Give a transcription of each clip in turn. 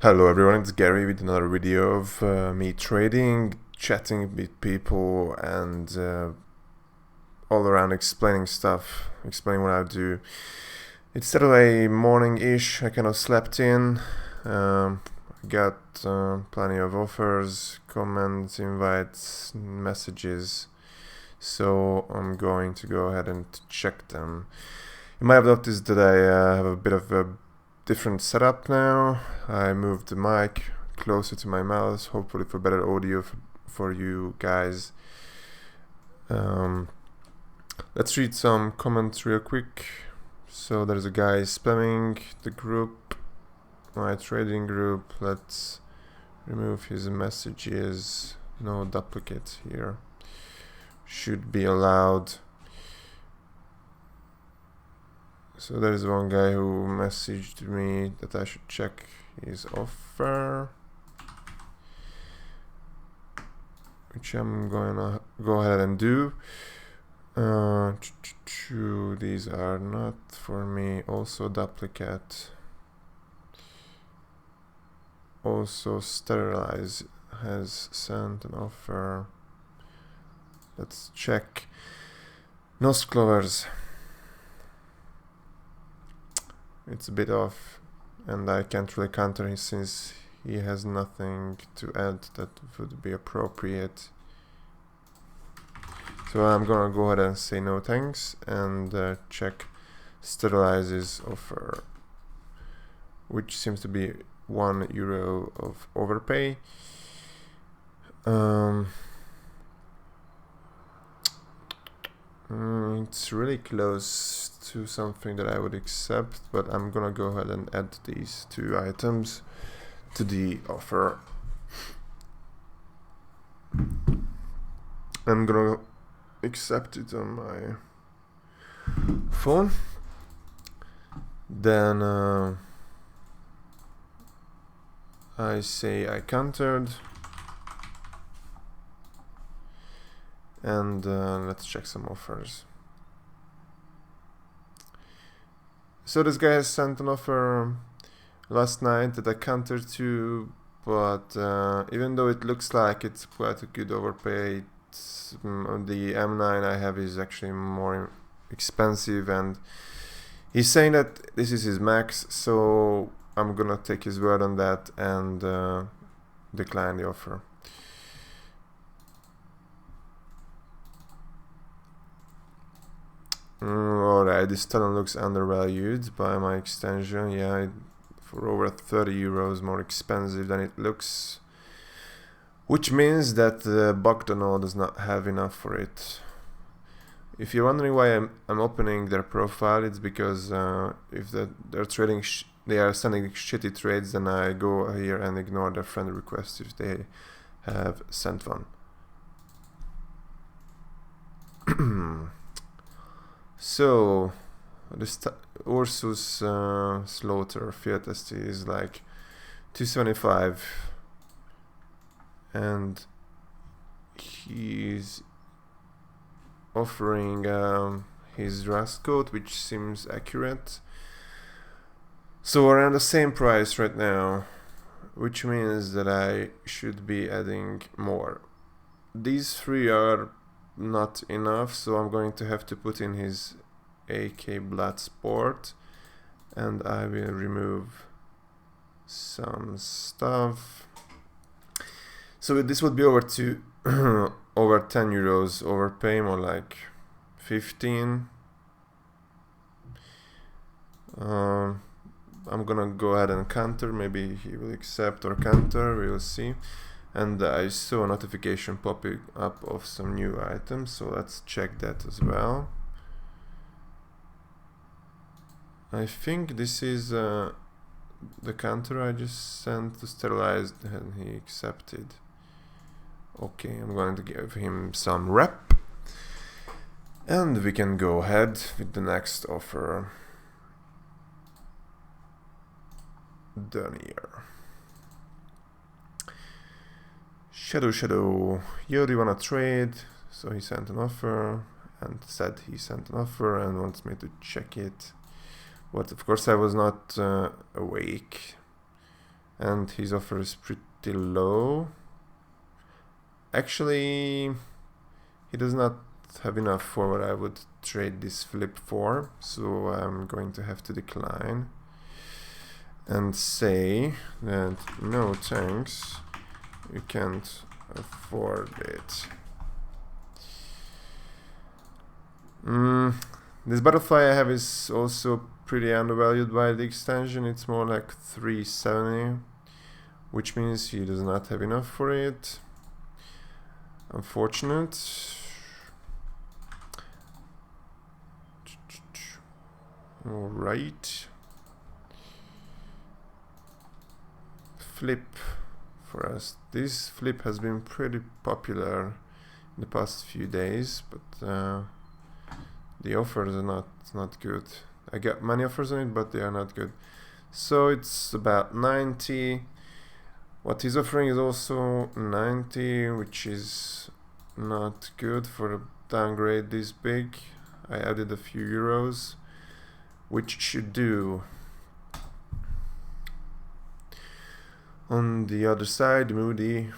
Hello everyone, it's Gary with another video of me trading, chatting with people and all around explaining stuff, explaining what I do. It's Saturday morning-ish, I kind of slept in, got plenty of offers, comments, invites, messages, so I'm going to go ahead and check them. You might have noticed that I have a bit of a different setup now. I moved the mic closer to my mouth, hopefully for better audio for you guys. Let's read some comments real quick. So there's a guy spamming the group, my trading group. Let's remove his messages. No duplicate here. Should be allowed. So there's one guy who messaged me that I should check his offer, which I'm going to go ahead and do. These are not for me. Also duplicate. Also Sterilize has sent an offer. Let's check. Nosclovers. It's a bit off, and I can't really counter him since he has nothing to add that would be appropriate. So I'm gonna go ahead and say no thanks and check Sterilize's offer, which seems to be €1 of overpay. It's really close to something that I would accept, but I'm gonna go ahead and add these two items to the offer. I'm gonna accept it on my phone. Then I say I countered, and let's check some offers. So this guy has sent an offer last night that I countered to, but even though it looks like it's quite a good overpay, the M9 I have is actually more expensive, and he's saying that this is his max, so I'm gonna take his word on that and decline the offer. Alright, this talent looks undervalued by my extension. Yeah, for over €30 more expensive than it looks, which means that Bogdanov does not have enough for it. If you're wondering why I'm opening their profile, it's because if they're trading, they are sending shitty trades, then I go here and ignore their friend request if they have sent one. So this Ursus Slaughter Fiat ST is like 275, and he's offering his Rust code, which seems accurate. So around the same price right now, which means that I should be adding more. These three are not enough, so I'm going to have to put in his AK Bloodsport, and I will remove some stuff. So this would be over to over €10 overpay, more like 15. I'm gonna go ahead and counter. Maybe he will accept or counter, we will see. And I saw a notification popping up of some new items, so let's check that as well. I think this is the counter I just sent to Sterilize, and he accepted. Okay, I'm going to give him some rep, and we can go ahead with the next offer. Done here. Shadow, yo, do you wanna trade? So he sent an offer and said he sent an offer and wants me to check it. But of course I was not awake. and his offer is pretty low. Actually, he does not have enough for what I would trade this flip for, so I'm going to have to decline and say that no thanks, you can't afford it. This butterfly I have is also pretty undervalued by the extension. It's more like 370, which means he does not have enough for it. Unfortunate. All right. Flip for us. This flip has been pretty popular in the past few days, but the offers are not good. I got many offers on it, but they are not good. So it's about 90. What he's offering is also 90, which is not good for a downgrade this big. I added a few euros, which should do. On the other side, Moody.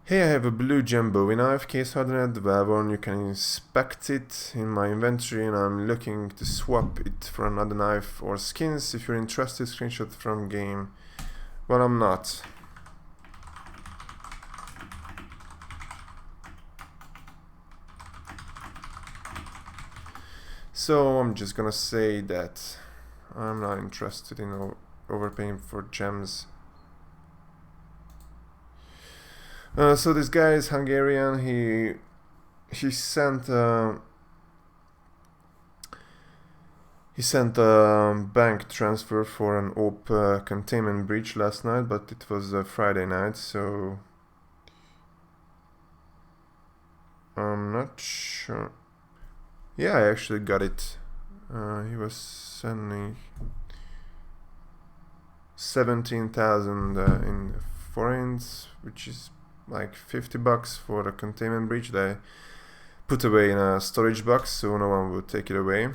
Hey, I have a blue gem Bowie knife, case hardened, Valvorn. You can inspect it in my inventory, and I'm looking to swap it for another knife or skins. If you're interested, screenshot from game. Well, I'm not. So I'm just gonna say that I'm not interested in overpaying for gems. So this guy is Hungarian. He sent a bank transfer for an OP containment breach last night, but it was a Friday night, so I'm not sure. Yeah, I actually got it. He was sending 17,000 in forints, which is like $50 for a containment breach that I put away in a storage box, so no one would take it away.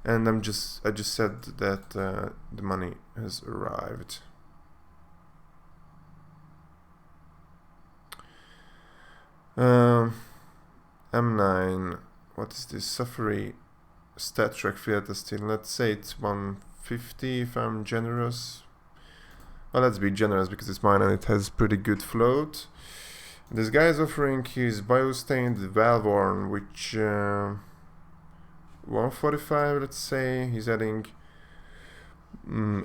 And I just said that the money has arrived. M9. What is this? Safari Stat Track Fiat Steel. Let's say it's 150 if I'm generous. Well, let's be generous because it's mine and it has pretty good float. This guy is offering his Biostained Valvorn, which 145, let's say. He's adding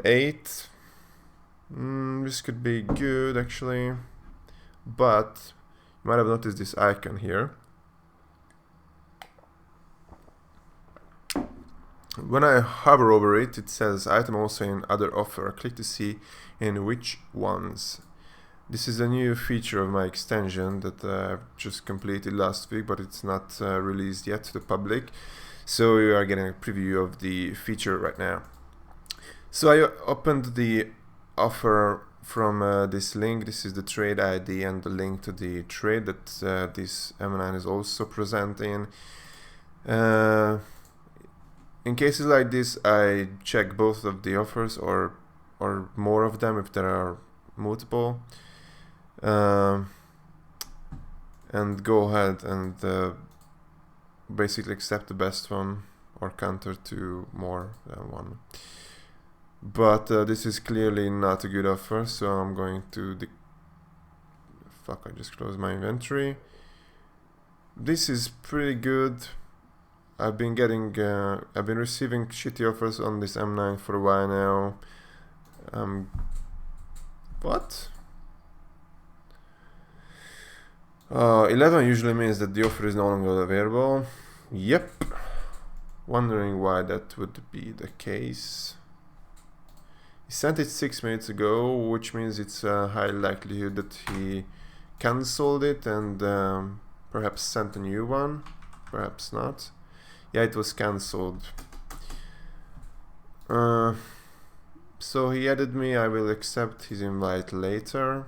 8. This could be good actually, but you might have noticed this icon here. When I hover over it, it says item also in other offer. Click to see in which ones. This is a new feature of my extension that I've just completed last week, but it's not released yet to the public. So you are getting a preview of the feature right now. So I opened the offer from this link. This is the trade ID and the link to the trade that this M9 is also present in. In cases like this, I check both of the offers or more of them if there are multiple, and go ahead and basically accept the best one or counter to more than one. But this is clearly not a good offer, so I'm going to I just closed my inventory. This is pretty good. I've been receiving shitty offers on this M9 for a while now. What? 11 usually means that the offer is no longer available. Yep. Wondering why that would be the case. He sent it 6 minutes ago, which means it's a high likelihood that he cancelled it and perhaps sent a new one. Perhaps not. Yeah, it was cancelled. So he added me. I will accept his invite later.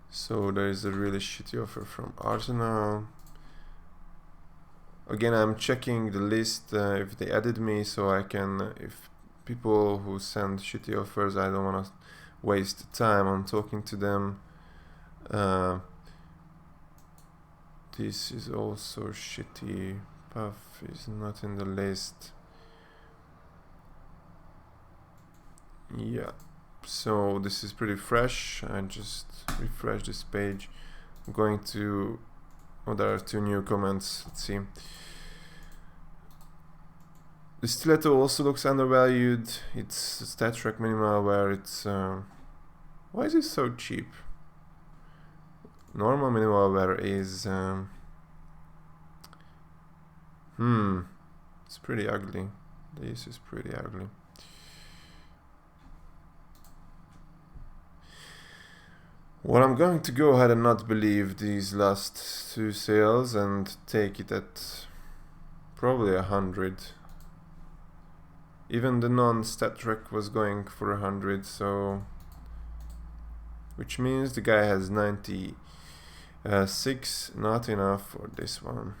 So there is a really shitty offer from Arsenal. Again, I'm checking the list if they added me, so I can, if people who send shitty offers, I don't want to waste time on talking to them. This is also shitty. Puff is not in the list. Yeah, so this is pretty fresh. I just refresh this page. I'm going to, oh, there are 2 new comments. Let's see. The Stiletto also looks undervalued. It's StatTrak Minimal where it's why is it so cheap? Normal minimal wear is it's pretty ugly. This is pretty ugly. Well, I'm going to go ahead and not believe these last 2 sales and take it at probably 100. Even the non-StatTrak was going for 100, so which means the guy has 96, not enough for this one.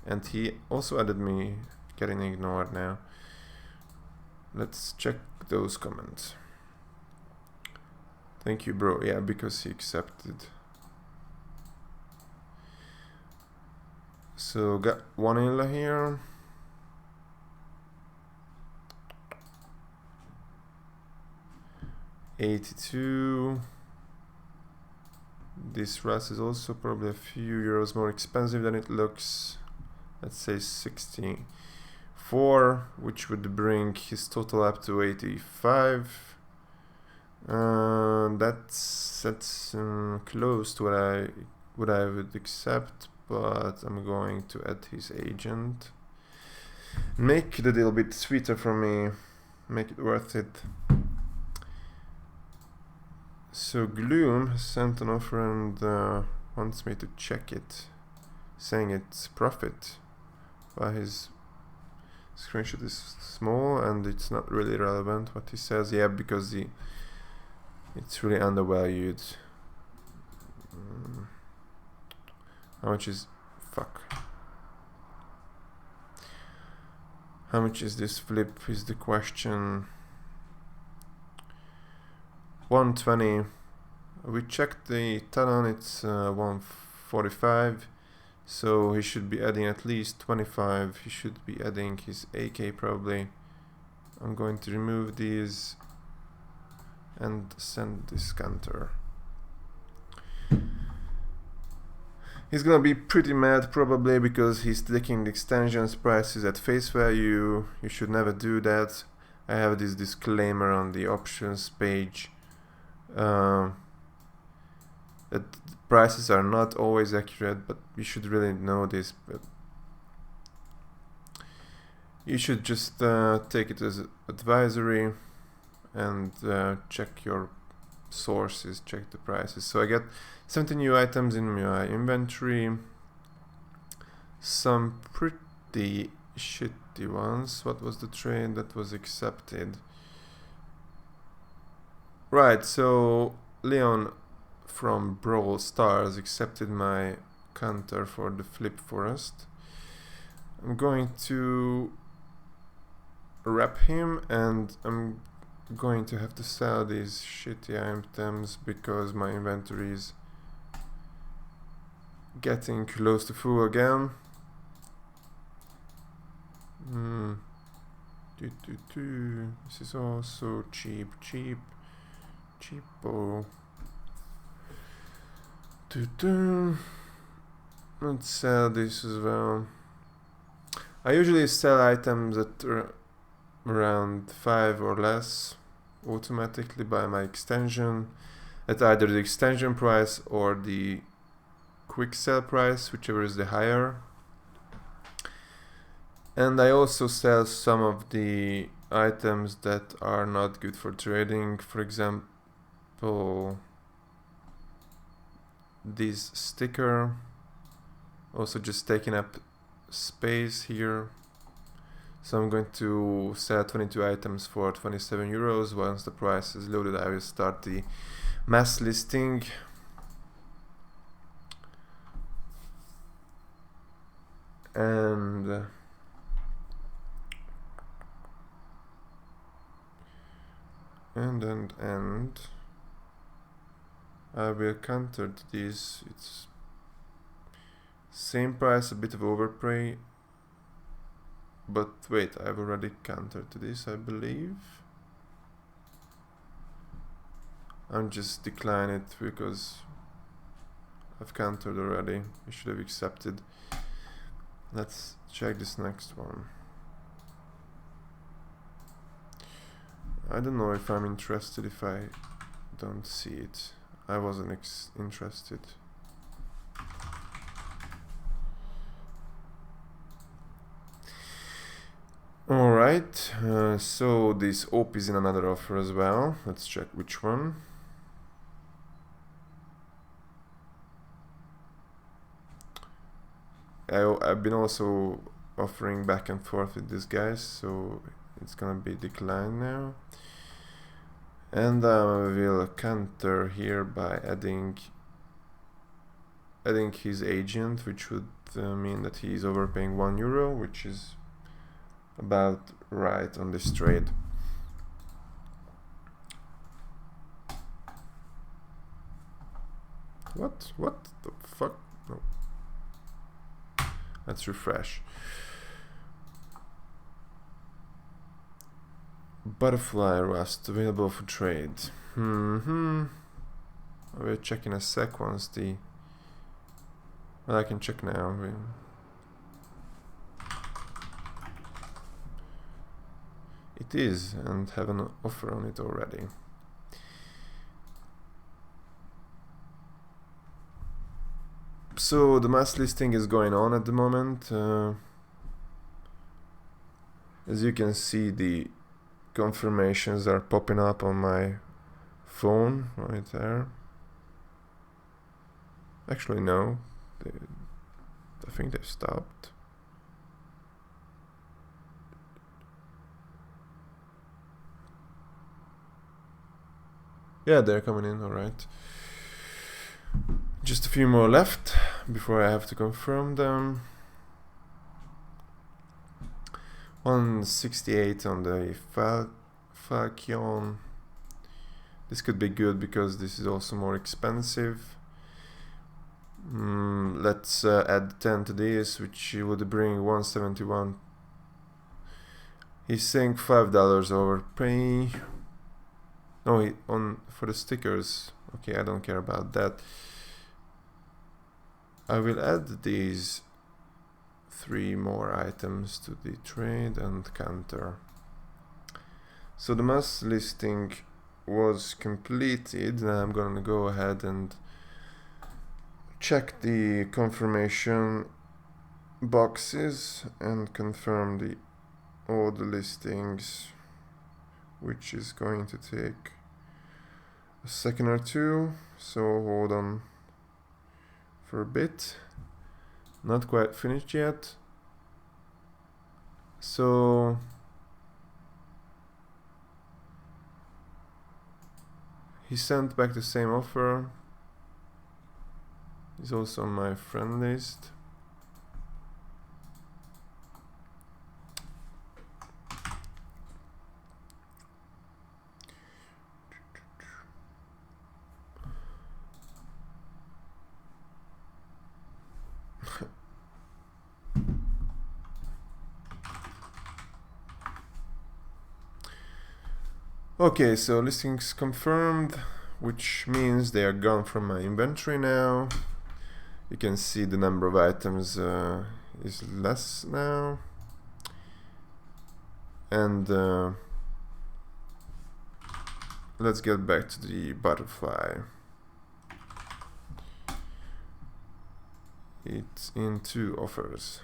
And he also added me, getting ignored now. Let's check those comments. Thank you, bro. Yeah, because he accepted. So got one Illa here. $82. This Ras is also probably a few euros more expensive than it looks. Let's say 64, which would bring his total up to 85. That's close to what I would accept, but I'm going to add his agent. Make the deal a bit sweeter for me. Make it worth it. So Gloom has sent an offer and wants me to check it, saying it's profit. But his screenshot is small and it's not really relevant what he says. Yeah, because it's really undervalued. How much is How much is this flip is the question. 120. We checked the Talon, it's 145, so he should be adding at least 25. He should be adding his AK probably. I'm going to remove these and send this counter. He's gonna be pretty mad probably because he's taking the extensions prices at face value. You should never do that. I have this disclaimer on the options page. That prices are not always accurate, but you should really know this. But you should just take it as advisory and check your sources, check the prices. So I got 70 new items in my inventory, some pretty shitty ones. What was the trade that was accepted? Right, so Leon from Brawl Stars accepted my counter for the Flip Forest. I'm going to wrap him and I'm going to have to sell these shitty items because my inventory is getting close to full again. This is also cheapo. Let's sell this as well. I usually sell items at around 5 or less automatically by my extension at either the extension price or the quick sell price, whichever is the higher. And I also sell some of the items that are not good for trading. For example, this sticker, also just taking up space here. So I'm going to sell 22 items for 27 euros. Once the price is loaded, I will start the mass listing. and I will counter to this. It's same price, a bit of overpay, but wait, I've already countered to this, I believe. I'm just decline it because I've countered already. I should have accepted. Let's check this next one. I don't know if I'm interested if I don't see it. I wasn't interested. Alright, so this OP is in another offer as well. Let's check which one. I've been also offering back and forth with these guys, so it's gonna be declined now. And I will counter here by adding his agent, which would mean that he is overpaying €1, which is about right on this trade. What the fuck? No. Let's refresh. Butterfly Rust available for trade. We'll check in a sec once the... Well, I can check now. It is, and have an offer on it already. So the mass listing is going on at the moment. As you can see, the confirmations are popping up on my phone right there. Actually, no. I think they've stopped. Yeah, they're coming in, alright. Just a few more left before I have to confirm them. 168 on the Falcon. This could be good because this is also more expensive. Let's add 10 to this, which would bring 171. He's saying $5 overpay. No, for the stickers. Okay, I don't care about that. I will add these 3 more items to the trade and counter. So the mass listing was completed. Now I'm gonna go ahead and check the confirmation boxes and confirm all the listings, which is going to take a second or two, so hold on for a bit. Not quite finished yet. So he sent back the same offer. He's also on my friend list. Okay, so listings confirmed, which means they are gone from my inventory now. You can see the number of items is less now. And let's get back to the butterfly. It's in 2 offers.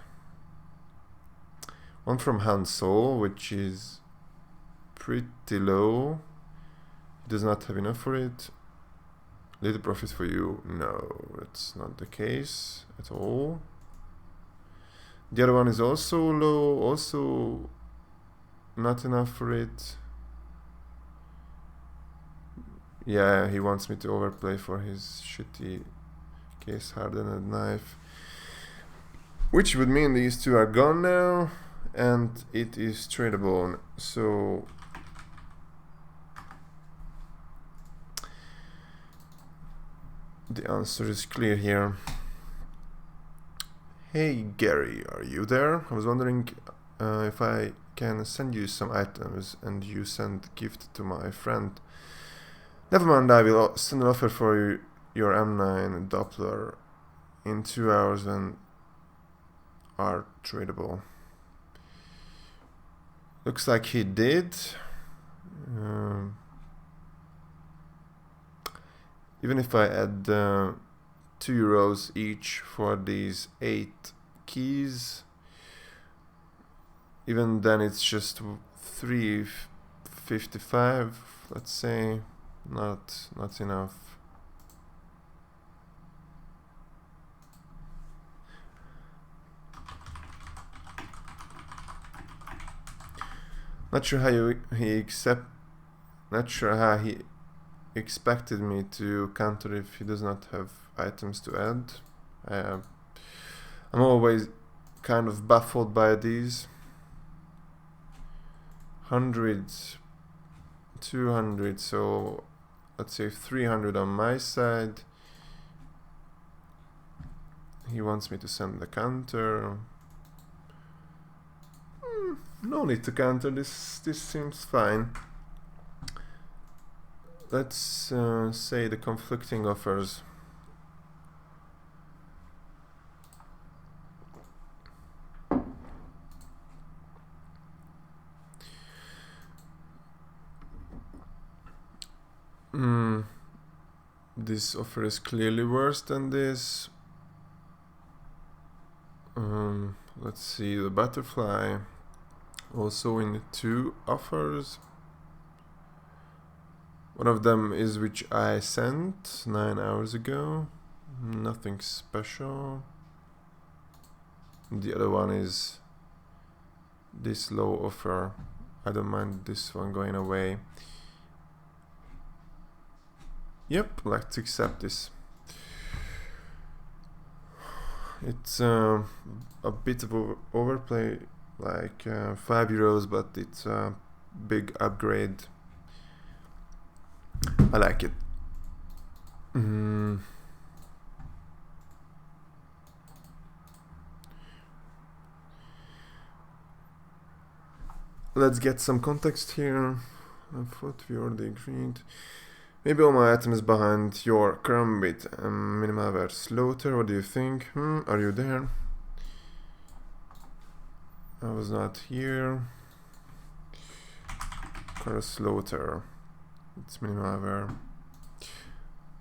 One from Hansol, which is pretty low. He does not have enough for it. Little profit for you. No, that's not the case at all. The other one is also low, also not enough for it. Yeah, he wants me to overplay for his shitty case hardened knife. which would mean these two are gone now, and it is tradable. So the answer is clear here. Hey Gary, are you there? I was wondering if I can send you some items and you send gift to my friend. Never mind, I will send an offer for your M9 Doppler in 2 hours and are tradable. Looks like he did. Even if I add €2 each for these 8 keys, even then it's just $3.55, let's say. Not enough. Not sure how he expected me to counter if he does not have items to add. I'm always kind of baffled by these. 100, 200, so let's say 300 on my side. He wants me to send the counter. No need to counter, this seems fine. Let's say the conflicting offers. This offer is clearly worse than this. Let's see, the butterfly also in 2 offers. One of them is which I sent 9 hours ago, nothing special. The other one is this low offer. I don't mind this one going away. Yep, let's accept this. It's a bit of overplay, like €5, but it's a big upgrade. I like it. Let's get some context here. I thought we already agreed. Maybe all my items behind your Karambit minimal were slaughter. What do you think? Are you there? I was not here. Slaughter. It's minimal,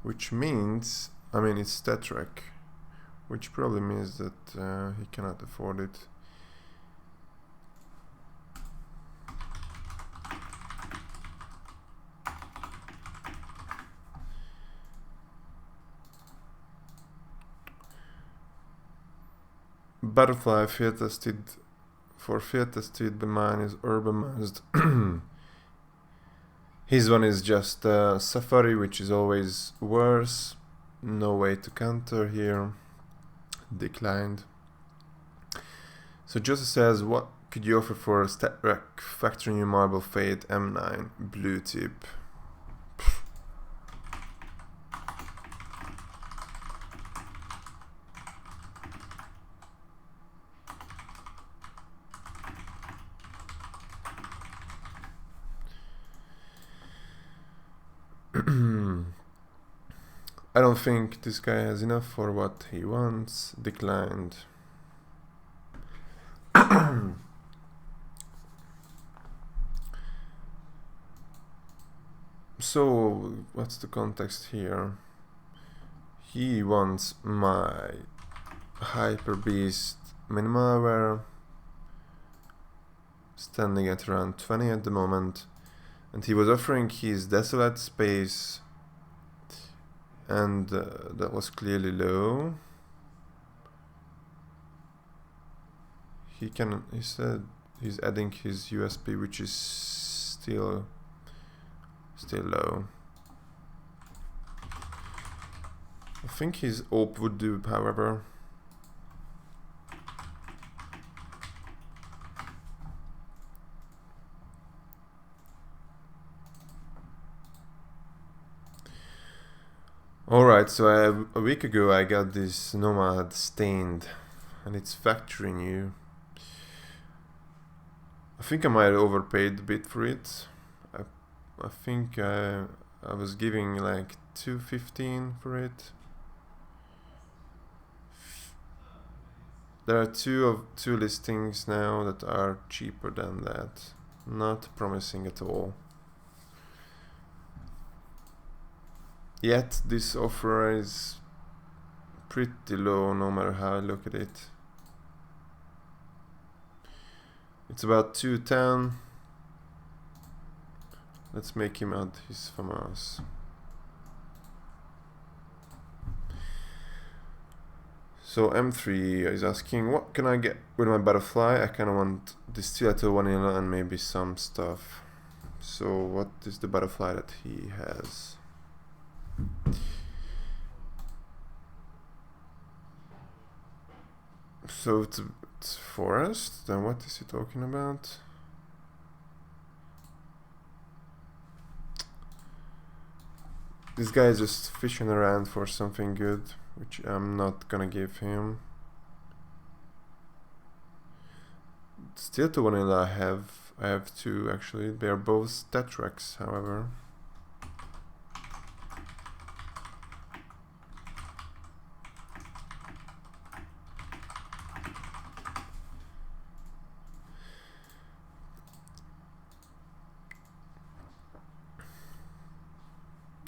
which means, I mean, it's Tetrek, which probably means that he cannot afford it. Butterfly field tested but mine is urbanized. His one is just Safari, which is always worse. No way to counter here. Declined. So Joseph says, what could you offer for Tetrek Factory New Marble Fade M9 blue tip? I don't think this guy has enough for what he wants. Declined. So, what's the context here? He wants my Hyper Beast Minimalware, standing at around 20 at the moment, and he was offering his Desolate Space, and that was clearly low. He said he's adding his USP, which is still low. I think his AWP would do, however. Alright, so a week ago I got this Nomad stained and it's factory new. I think I might have overpaid a bit for it. I think I was giving like $215 for it. There are two listings now that are cheaper than that. Not promising at all. Yet this offer is pretty low no matter how I look at it. It's about 210. Let's make him add his FAMAS. So M3 is asking, what can I get with my butterfly? I kind of want Distilled vanilla and maybe some stuff. So what is the butterfly that he has? So it's forest. Then what is he talking about? This guy is just fishing around for something good, which I'm not gonna give him. Still to vanilla I have two actually. They are both Tetrax, however.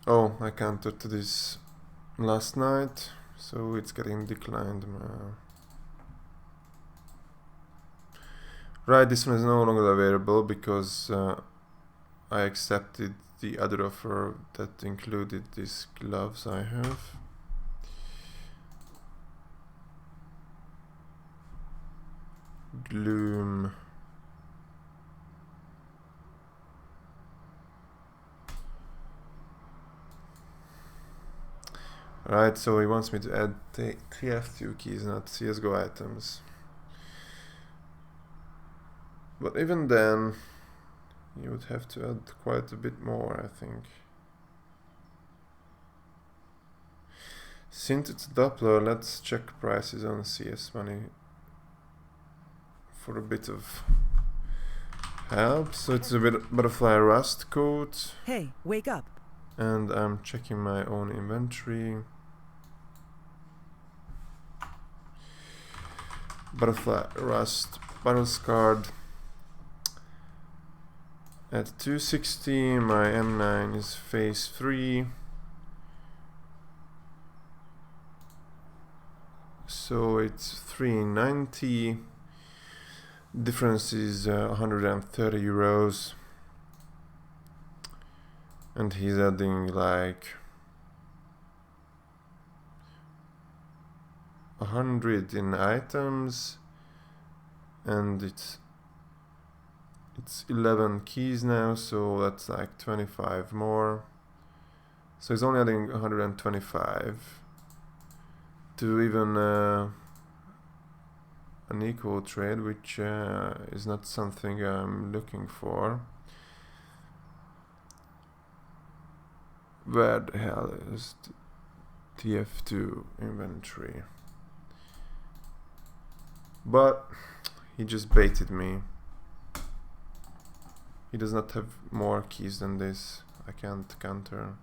Oh, I countered to this last night, so it's getting declined. Right, this one is no longer available because I accepted the other offer that included these gloves I have. Gloom. Right, so he wants me to add the TF2 keys, not CSGO items. But even then, you would have to add quite a bit more, I think. Since it's Doppler, let's check prices on CS Money for a bit of help. So it's a butterfly rust coat. Hey, wake up. And I'm checking my own inventory. Butterfly rust battle scarred at 260. My M9 is phase 3, so it's 390. Difference is 130 euros, and he's adding like 100 in items, and it's 11 keys now, so that's like 25 more. So he's only adding 125 to even an equal trade, which is not something I'm looking for. Where the hell is TF2 inventory? But he just baited me. He does not have more keys than this. I can't counter.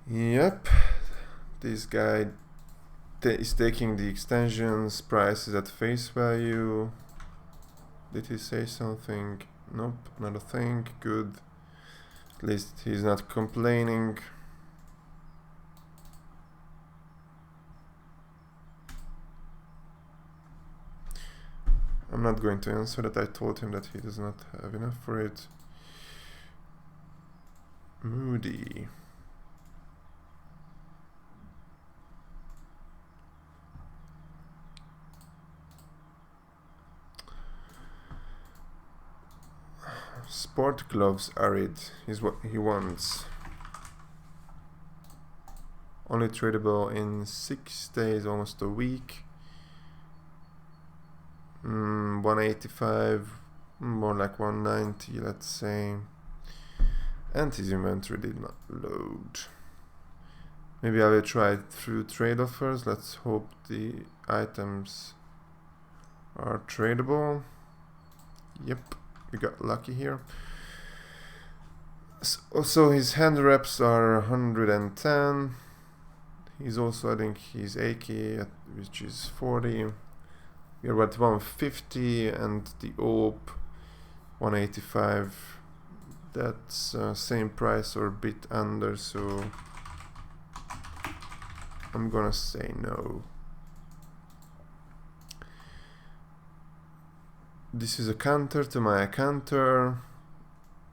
Yep, this guy is taking the extensions, prices at face value. Did he say something? Nope, not a thing. Good. At least he's not complaining. I'm not going to answer that. I told him that he does not have enough for it. Moody. sport gloves Arid is what he wants. Only tradable in 6 days, almost a week. 185, more like 190, let's say. And his inventory did not load. Maybe I will try it through trade offers. Let's hope the items are tradable. Yep, we got lucky here. So his hand reps are 110. He's also adding his AK, which is 40. We are at 150, and the AWP 185. That's same price or a bit under, so I'm gonna say no. This is a counter to my counter,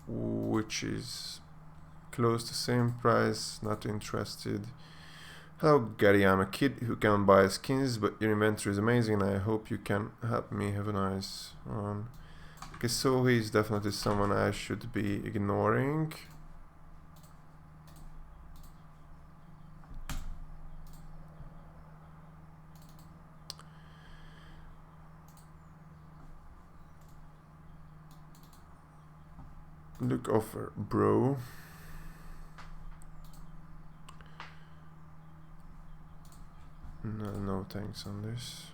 which is close to same price, not interested. Hello Gary, I'm a kid who can buy skins, but your inventory is amazing and I hope you can help me. Have a nice one. Okay, so he's definitely someone I should be ignoring. Look offer, bro. No thanks on this.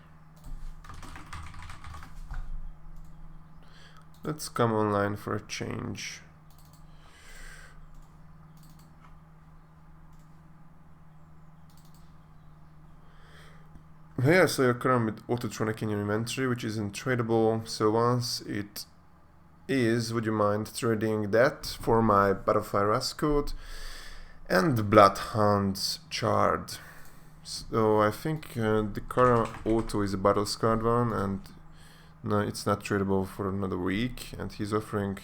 Let's come online for a change. Yeah, so you're currently with Autotronic in your inventory, which isn't tradable. So once it is, would you mind trading that for my Butterfly Rascot and Bloodhound's Chard? So I think the current auto is a battle scarred one, and no, it's not tradable for another week. And he's offering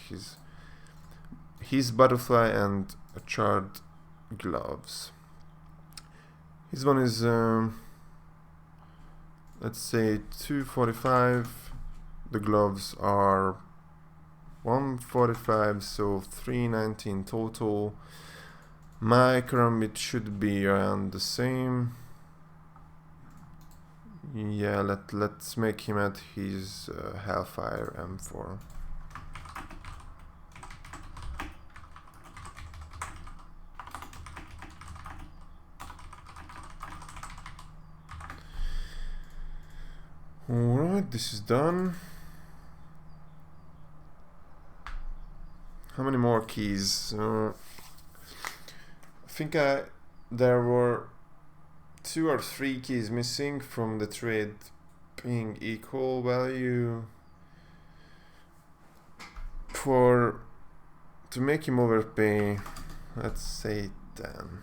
his butterfly and a charred gloves. His one is let's say 245. The gloves are 145, so 319 total. My Karambit should be around the same. Yeah, let's make him at his Hellfire M4. Alright, this is done. How many more keys? I think there were 2 or 3 keys missing from the trade being equal value. To make him overpay, let's say 10.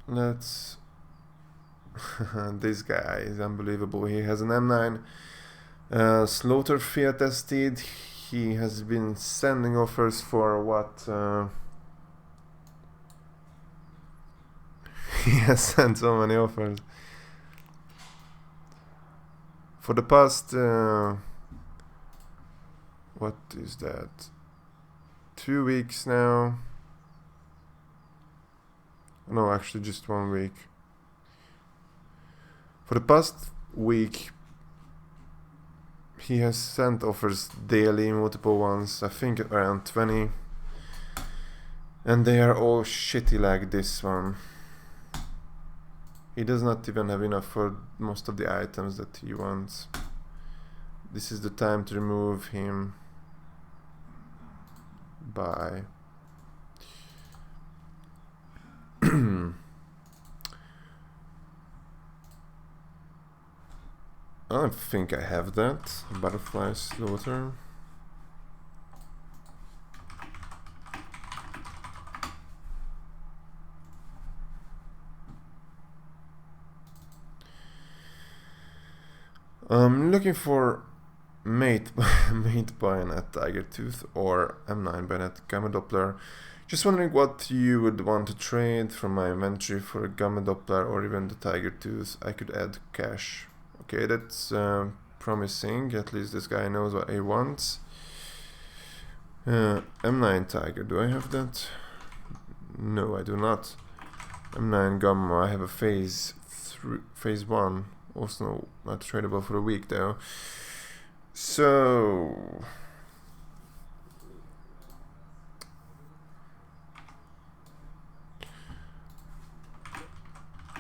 Let's this guy is unbelievable. He has an M9 Slaughter Fiat tested. He has been sending offers for what? He has sent so many offers for the past what is that? 2 weeks now. No, actually just 1 week. For the past week, he has sent offers daily, multiple ones, I think around 20. And they are all shitty like this one. He does not even have enough for most of the items that he wants. This is the time to remove him. Bye. I don't think I have that. Butterfly Slaughter. I'm looking for Mate Bayonet Tiger Tooth or M9 Bayonet Gamma Doppler. Just wondering what you would want to trade from my inventory for a Gamma Doppler or even the Tiger Tooth. I could add cash. Okay, that's promising. At least this guy knows what he wants. M9 Tiger, do I have that? No, I do not. M9 Gamma, I have a phase 1, also not tradable for a week though. So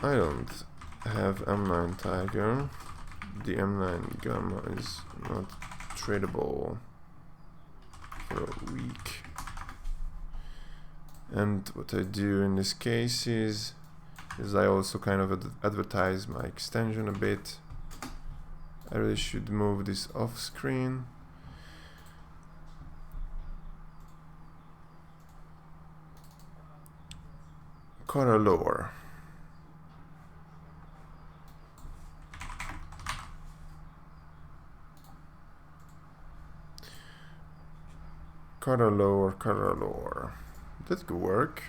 I don't have M9 Tiger. The M9 Gamma is not tradable for a week. And what I do in this case is I also kind of advertise my extension a bit. I really should move this off screen. Coralor. Coralor. That could work.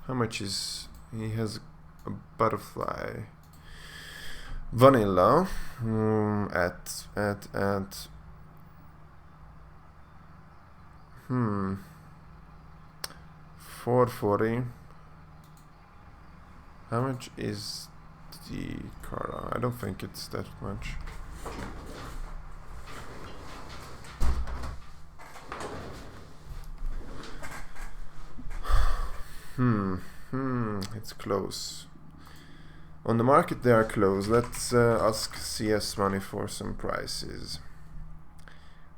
How much is he? Has a butterfly. Vanilla. At 440. How much is the Cara? I don't think it's that much. It's close. On the market they are close. Let's ask CS Money for some prices.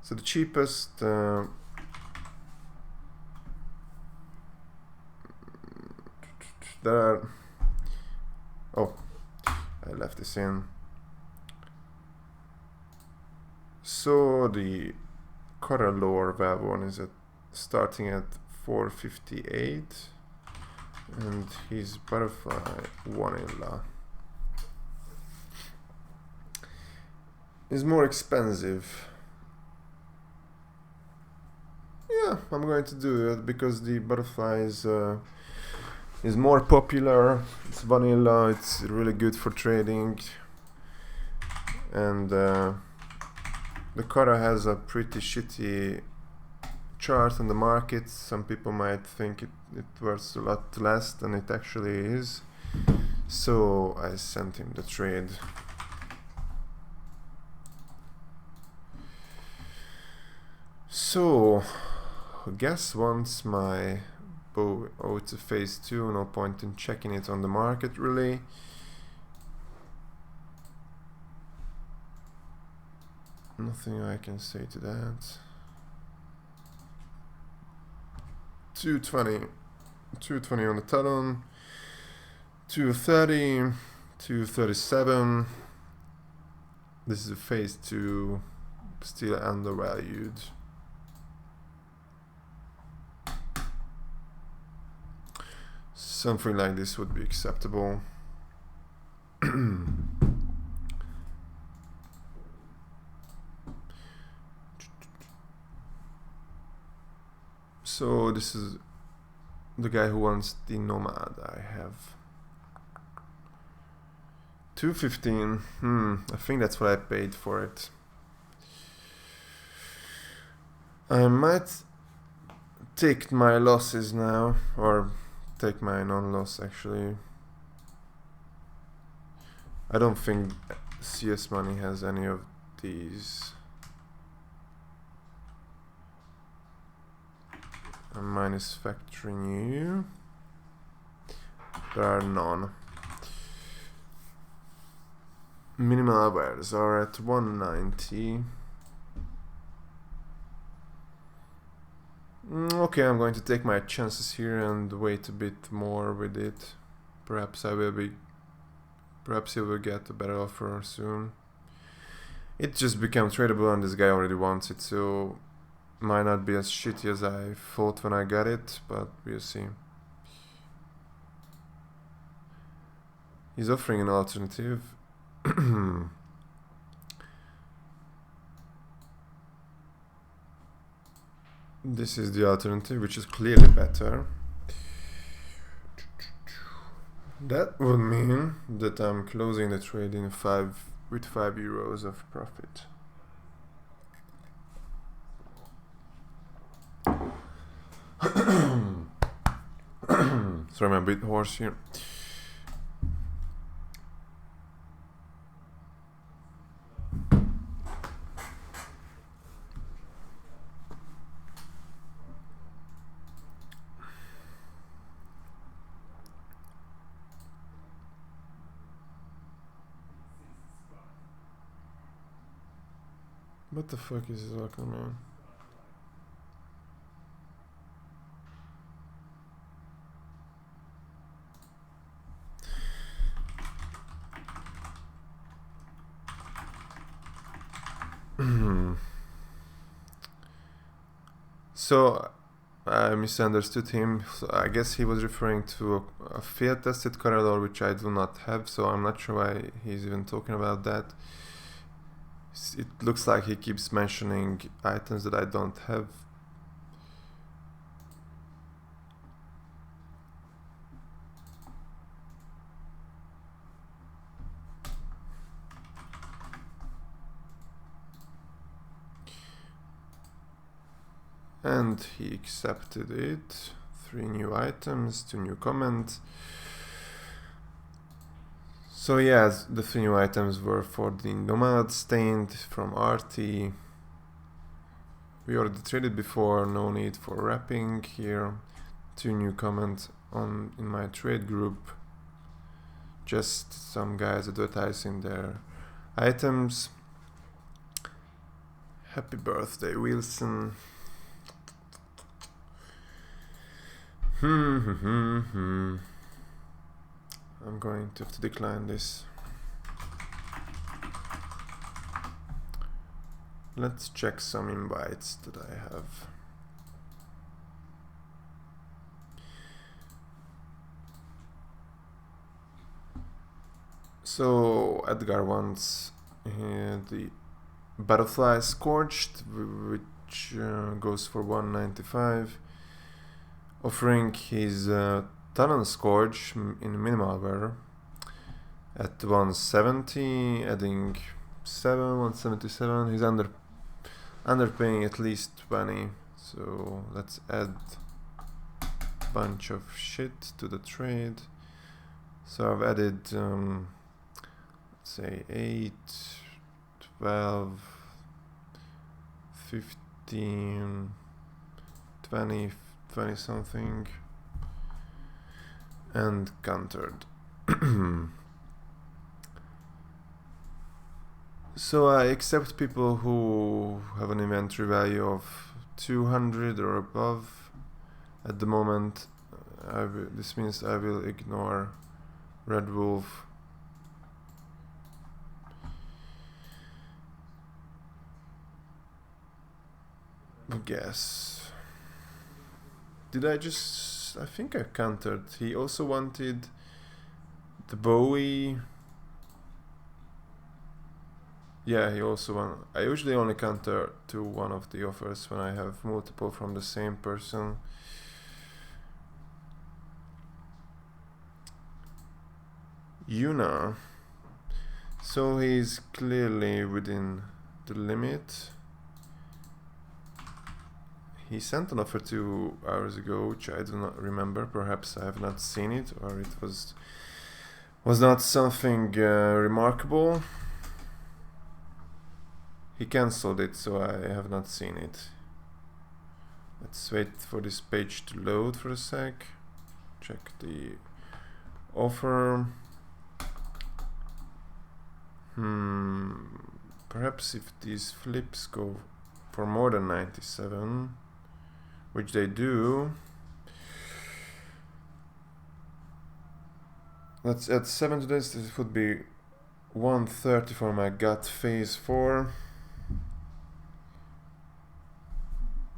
So the cheapest there are, oh, I left this in. So the Coralor Valve one is starting at 458. And his butterfly vanilla is more expensive. Yeah, I'm going to do it because the butterfly is more popular. It's vanilla. It's really good for trading, and the Cara has a pretty shitty chart on the market. Some people might think it worth a lot less than it actually is, so I sent him the trade. So guess once my bow, oh, it's a phase 2, no point in checking it on the market really. Nothing I can say to that. 220 on the Talon, 230, 237. This is a phase 2, still undervalued. Something like this would be acceptable. So this is the guy who wants the Nomad. I have 215. I think that's what I paid for it. I might take my losses now, or take my non-loss actually. I don't think CS Money has any of these. And mine is factoring you. There are none. Minimal hours are at 190. Okay, I'm going to take my chances here and wait a bit more with it. Perhaps he will get a better offer soon. It just became tradable and this guy already wants it, so might not be as shitty as I thought when I got it, but we'll see. He's offering an alternative. This is the alternative, which is clearly better. That would mean that I'm closing the trade in with 5 euros of profit. Sorry, I'm a bit hoarse here. What the fuck is this talking about? So I misunderstood him. So I guess he was referring to a field tested corridor, which I do not have, so I'm not sure why he's even talking about that. It looks like he keeps mentioning items that I don't have. And he accepted it. 3 new items, 2 new comments. So yes, the 3 new items were for the Nomad Stained from RT. We already traded before, no need for wrapping here. 2 new comments in my trade group. Just some guys advertising their items. Happy birthday, Wilson. I'm going to have to decline this. Let's check some invites that I have. So Edgar wants the Butterfly Scorched, which goes for 195. Offering his Talon Scourge in minimalware at 170, adding 177. He's underpaying at least 20, so let's add a bunch of shit to the trade. So I've added let's say 8, 12, 15, 20 something, and countered. So I accept people who have an inventory value of 200 or above. At the moment, this means I will ignore Red Wolf. I guess. Did I just... I think I countered. He also wanted the Bowie. Yeah, he also won. I usually only counter to one of the offers when I have multiple from the same person. Yuna. So he's clearly within the limit. He sent an offer 2 hours ago, which I do not remember. Perhaps I have not seen it, or it was not something remarkable. He cancelled it, so I have not seen it. Let's wait for this page to load for a sec. Check the offer. Perhaps if these flips go for more than 97, which they do. Let's add 7 to this. This would be 130 for my gut phase 4.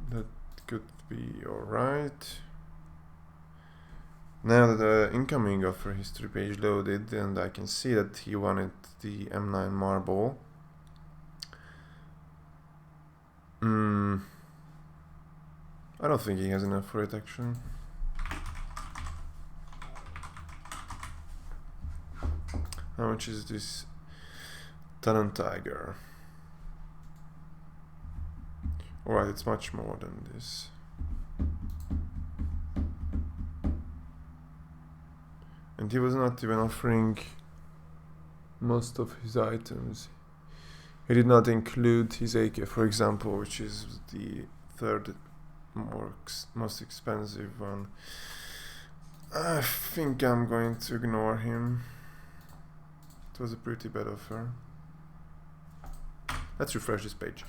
That could be alright. Now that the incoming offer history page loaded, and I can see that he wanted the M9 marble. I don't think he has enough for it actually. How much is this Talon Tiger? Alright, it's much more than this. And he was not even offering most of his items. He did not include his AK, for example, which is the third most expensive one. I think I'm going to ignore him. It was a pretty bad offer. Let's refresh this page.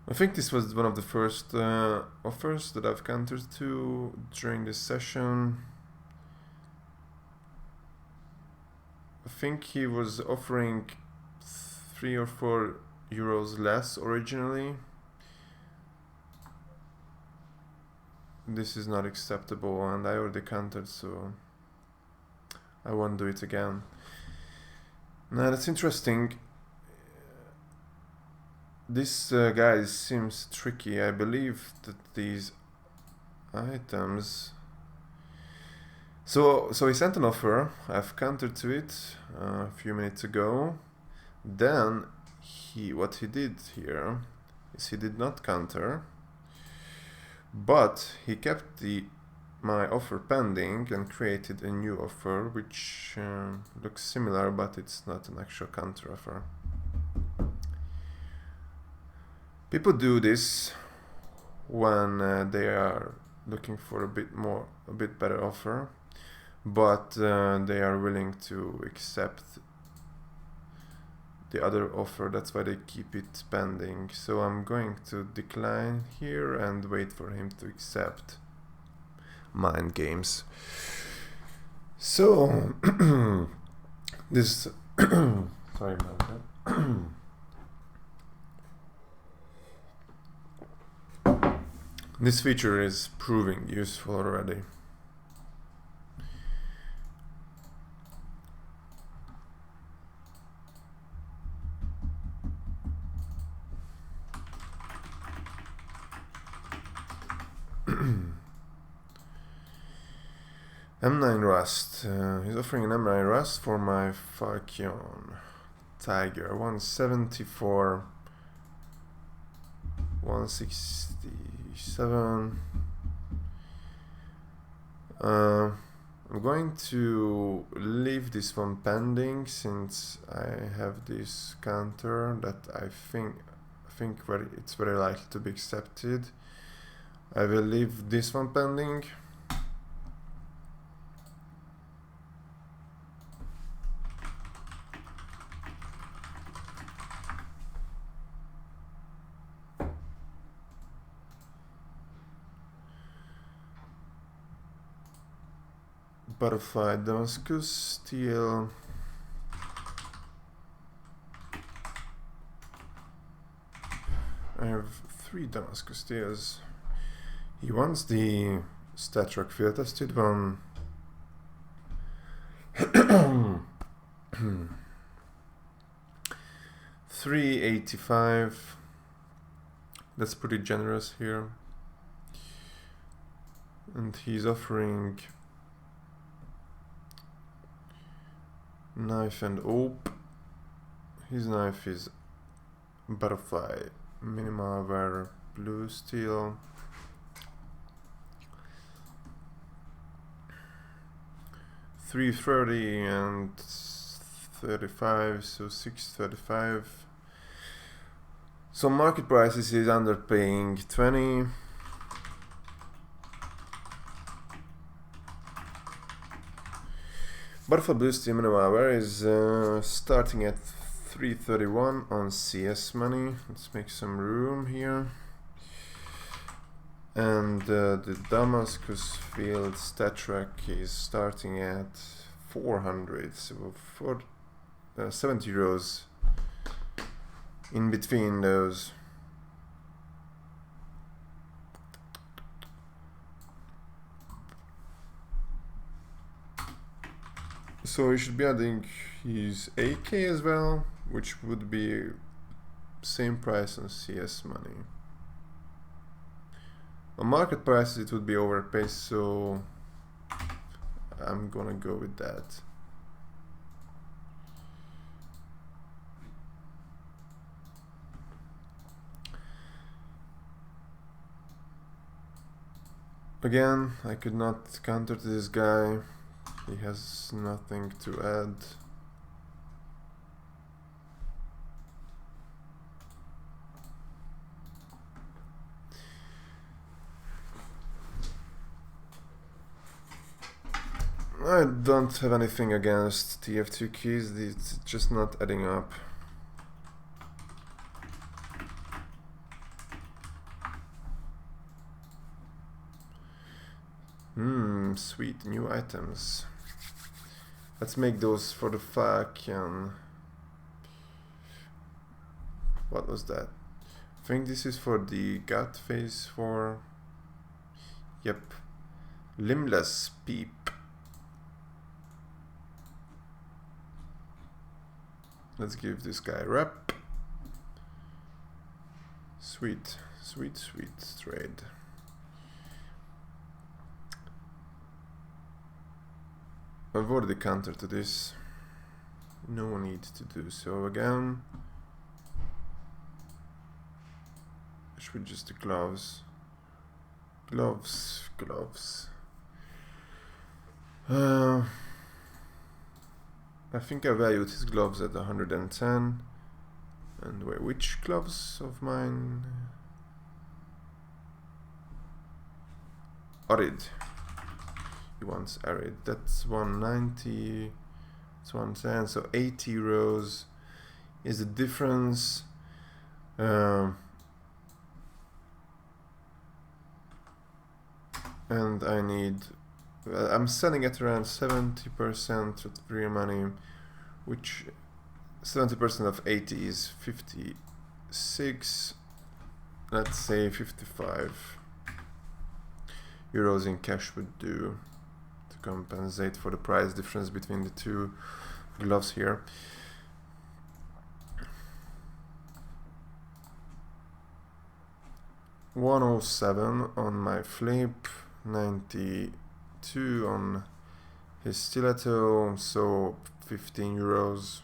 I think this was one of the first offers that I've countered to during this session. I think he was offering 3 or 4 euros less originally. This is not acceptable, and I already countered, so I won't do it again. Now that's interesting. This guy seems tricky. I believe that these items... So he sent an offer. I've countered to it a few minutes ago. Then what he did here is he did not counter, but he kept my offer pending and created a new offer which looks similar, but it's not an actual counter offer. People do this when they are looking for a bit better offer, but they are willing to accept the other offer. That's why they keep it pending. So I'm going to decline here and wait for him to accept. Mind games. So this sorry about that. This feature is proving useful already. M9 Rust. He's offering an M9 Rust for my Falcon Tiger. 174, 167. I'm going to leave this one pending since I have this counter that I think it's very likely to be accepted. I will leave this one pending. Butterfly Damascus Steel. I have 3 Damascus Steels. He wants the StatTrak field tested one. 385. That's pretty generous here. And he's offering knife and op. His knife is Butterfly Minimal Wear Blue Steel. $330 and 35, so $635. So market prices is underpaying 20. Butterfly Blue Steel Minimal Wear is starting at 331 on CS money. Let's make some room here. And the Damascus Field StatTrak is starting at 400, so for 70 euros in between those. So he should be adding his AK as well, which would be same price on CS money. On market prices it would be overpaid, so I'm gonna go with that. Again, I could not counter to this guy. He has nothing to add. I don't have anything against TF2 keys, it's just not adding up. Sweet, new items. Let's make those for the Falcon. What was that? I think this is for the gut phase 4. Yep. Limbless Peep. Let's give this guy a rep. Sweet, sweet, sweet trade. I've already countered to this. No need to do so again. Should just the gloves. Gloves, gloves. I think I valued his gloves at 110. And wait, which gloves of mine? Arid. He wants Arid. That's 190. It's 110. So 80 euros is the difference. And I need. I'm selling at around 70% with real money, which 70% of 80 is 56. Let's say 55 euros in cash would do to compensate for the price difference between the two gloves here. $107 on my flip, 92 on his stiletto, so 15 euros.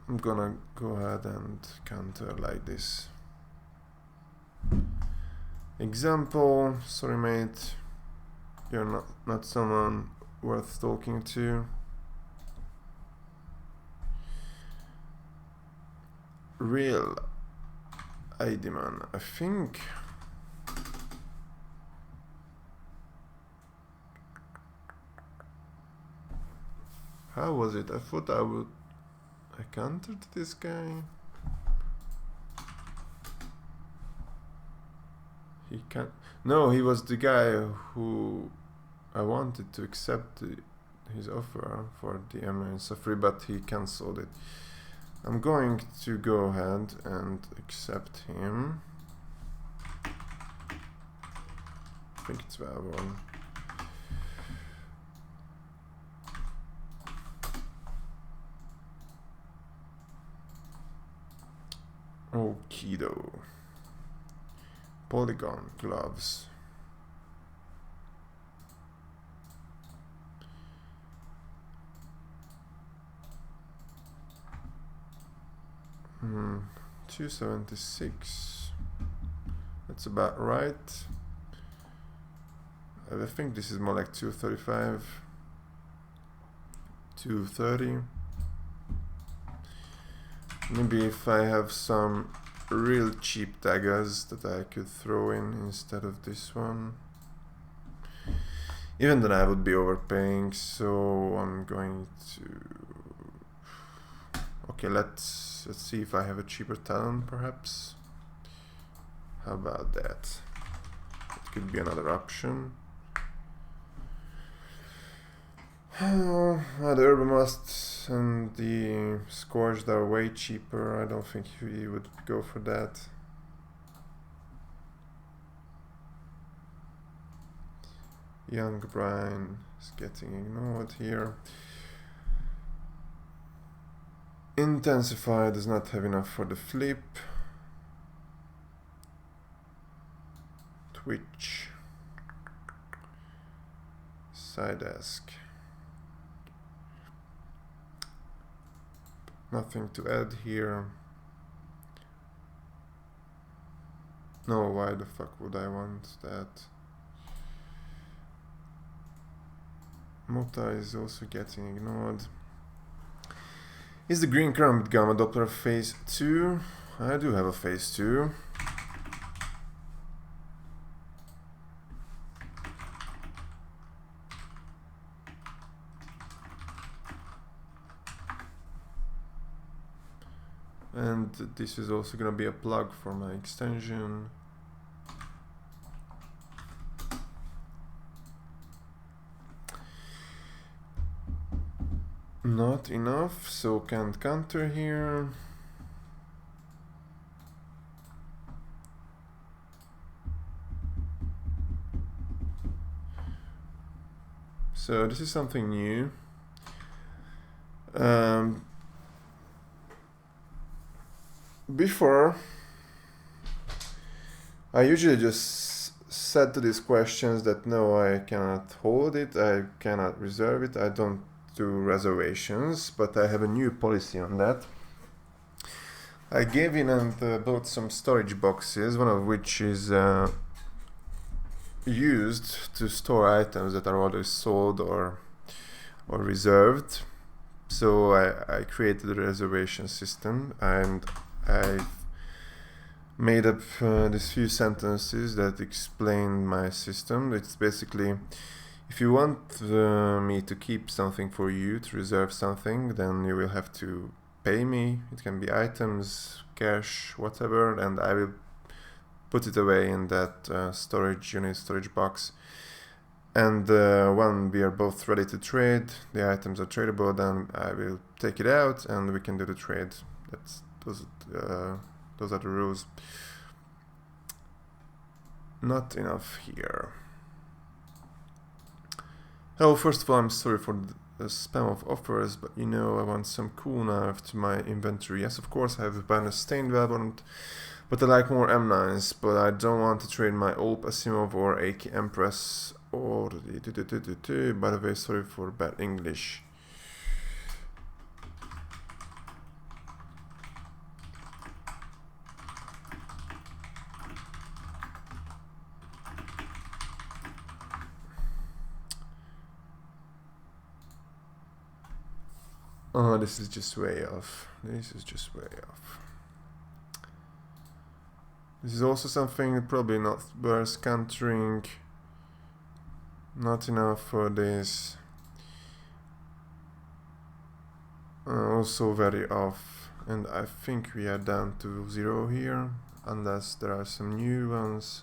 I'm gonna go ahead and counter like this. Example, sorry mate, you're not someone worth talking to. Real Aidiman, I think. How was it? I thought I countered this guy. He can't. No, he was the guy who I wanted to accept his offer for the MN Safari, but he cancelled it. I'm going to go ahead and accept him. I think it's valuable. Okido. Polygon gloves. Hmm, 276. That's about right. I think this is more like 235. 230. Maybe if I have some real cheap daggers that I could throw in instead of this one. Even then I would be overpaying, so I'm going to... Okay, let's see if I have a cheaper talent perhaps. How about that? It could be another option. The Urban Must and the Scorched are way cheaper. I don't think we would go for that. Young Brian is getting ignored here. Intensify does not have enough for the flip. Twitch. Side ask. Nothing to add here. No, why the fuck would I want that? Mota is also getting ignored. Is the green crown with gamma Doppler phase 2? I do have a phase 2. And this is also gonna be a plug for my extension. Not enough, so can't counter here. So this is something new. Before, I usually just said to these questions that no, I cannot hold it, I cannot reserve it, I don't do reservations, but I have a new policy on that. I gave in and bought some storage boxes, one of which is used to store items that are already sold or reserved. So I created a reservation system, and I made up these few sentences that explain my system. It's basically, if you want me to keep something for you, to reserve something, then you will have to pay me. It can be items, cash, whatever, and I will put it away in that storage unit, storage box. And when we are both ready to trade, the items are tradable, then I will take it out and we can do the trade. Those are the rules. Not enough here. Oh, first of all, I'm sorry for the spam of offers, but you know I want some cool knife to my inventory. Yes, of course, I have a Banner Stained Weapon, but I like more M9s, but I don't want to trade my Ulp Asimov or AK Empress or... By the way, sorry for bad English. Oh, this is just way off. This is just way off. This is also something probably not worth countering. Not enough for this. Also very off. And I think we are down to 0 here. Unless there are some new ones.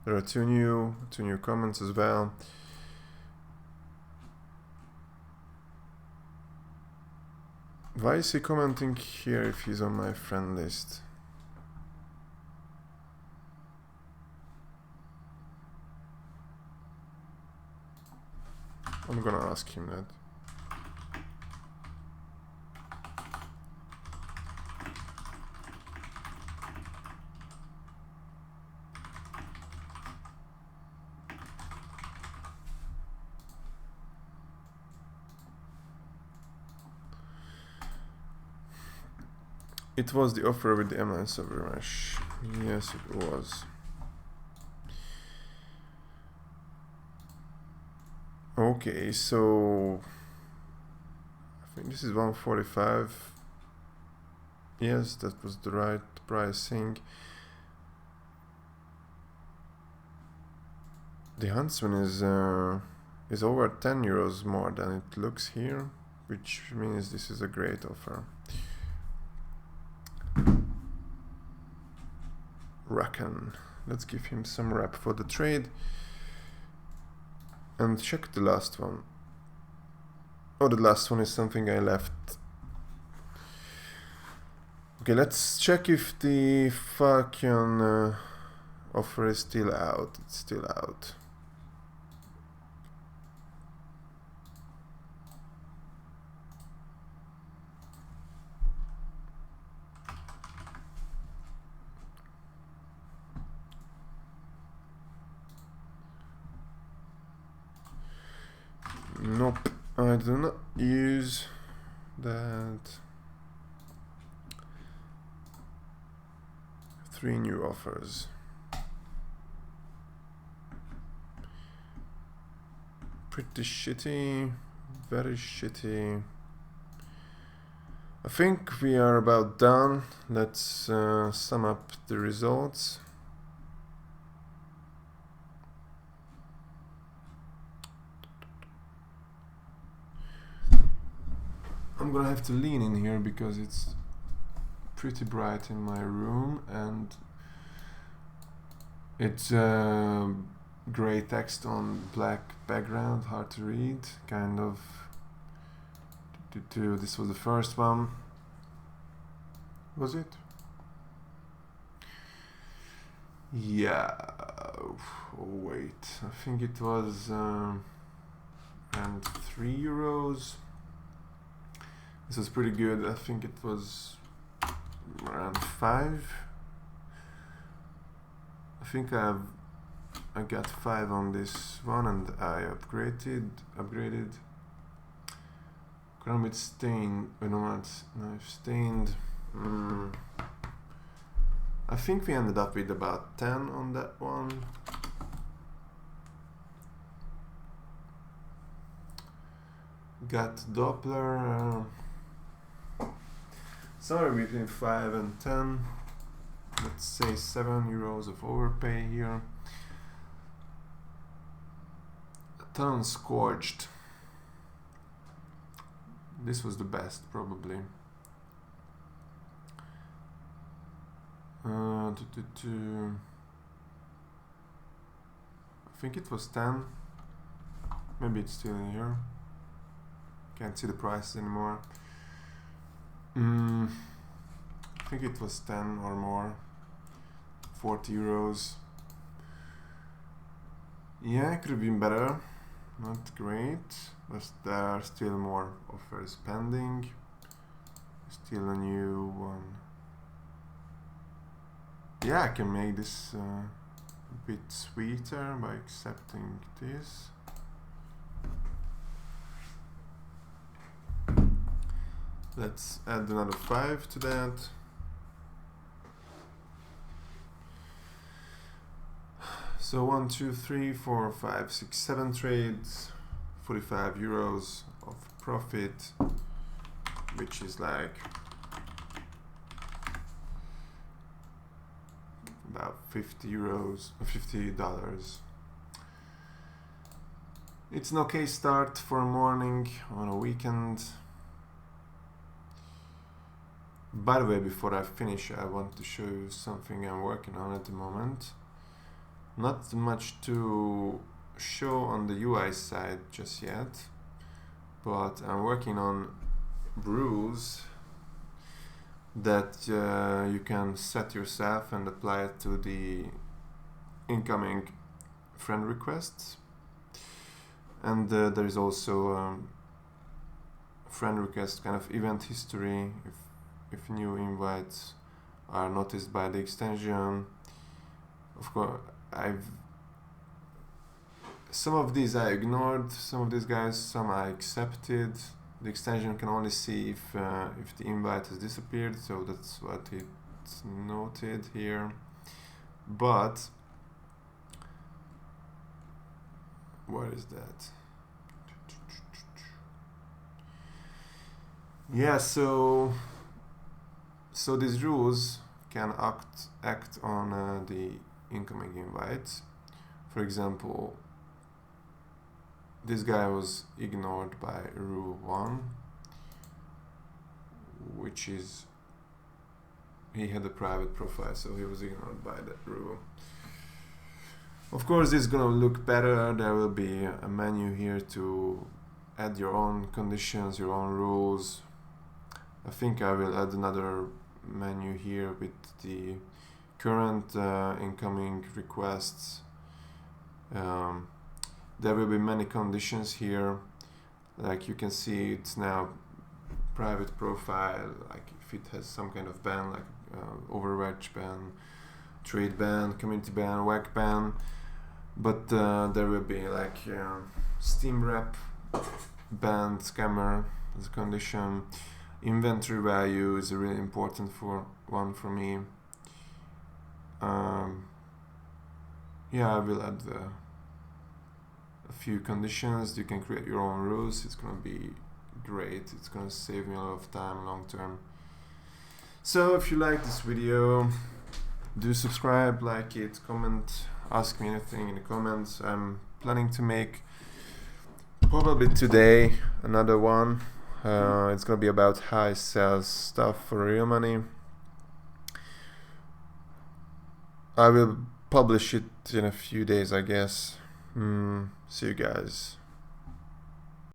There are two new comments as well. Why is he commenting here if he's on my friend list? I'm gonna ask him that. It was the offer with the M9 server mesh. Yes, it was. Okay, so I think this is 145. Yes, that was the right pricing. The Huntsman is over 10 euros more than it looks here, which means this is a great offer. Rakan. Let's give him some rep for the trade. And check the last one. Oh, the last one is something I left. Okay, let's check if the Falcon offer is still out. It's still out. do not use that. 3 new offers. Pretty shitty, very shitty. I think we are about done. Let's sum up the results. I'm gonna have to lean in here because it's pretty bright in my room and it's gray text on black background, hard to read, kind of. This was the first one. Was it? Yeah. Oh, wait. I think it was around €3. This was pretty good. I think it was around 5. I think I got 5 on this one, and I upgraded. Chromate stain, knife stained. I think we ended up with about 10 on that one. Got Doppler. Somewhere between 5 and 10. Let's say €7 of overpay here. A ton scorched. This was the best, probably. I think it was 10. Maybe it's still in here. Can't see the prices anymore. I think it was 10 or more. €40. Yeah, it could have been better. Not great, but there are still more offers pending. Still a new one. Yeah, I can make this a bit sweeter by accepting this. Let's add another 5 to that. So 1, 2, 3, 4, 5, 6, 7 trades, €45 of profit, which is like about $50. It's an okay start for a morning on a weekend. By the way, before I finish, I want to show you something I'm working on at the moment. Not much to show on the UI side just yet, but I'm working on rules that you can set yourself and apply it to the incoming friend requests. And there is also friend request kind of event history if new invites are noticed by the extension. Of course, some of these I ignored, some of these guys, some I accepted. The extension can only see if the invite has disappeared, so that's what it's noted here. But what is that? Yeah, so these rules can act on the incoming invites. For example, this guy was ignored by rule 1, which is he had a private profile, so he was ignored by that rule. Of course, this is gonna look better. There will be a menu here to add your own conditions, your own rules. I think I will add another menu here with the current incoming requests. There will be many conditions here. Like you can see, it's now private profile, like if it has some kind of ban, like Overwatch ban, trade ban, community ban, WAC ban. But there will be like Steam rep banned scammer as a condition. Inventory value is a really important one for me. Yeah, I will add a few conditions. You can create your own rules. It's gonna be great. It's gonna save me a lot of time long term. So if you like this video, do subscribe, like it, comment, ask me anything in the comments. I'm planning to make probably today another one. It's gonna be about how I sell stuff for real money. I will publish it in a few days, I guess. See you guys.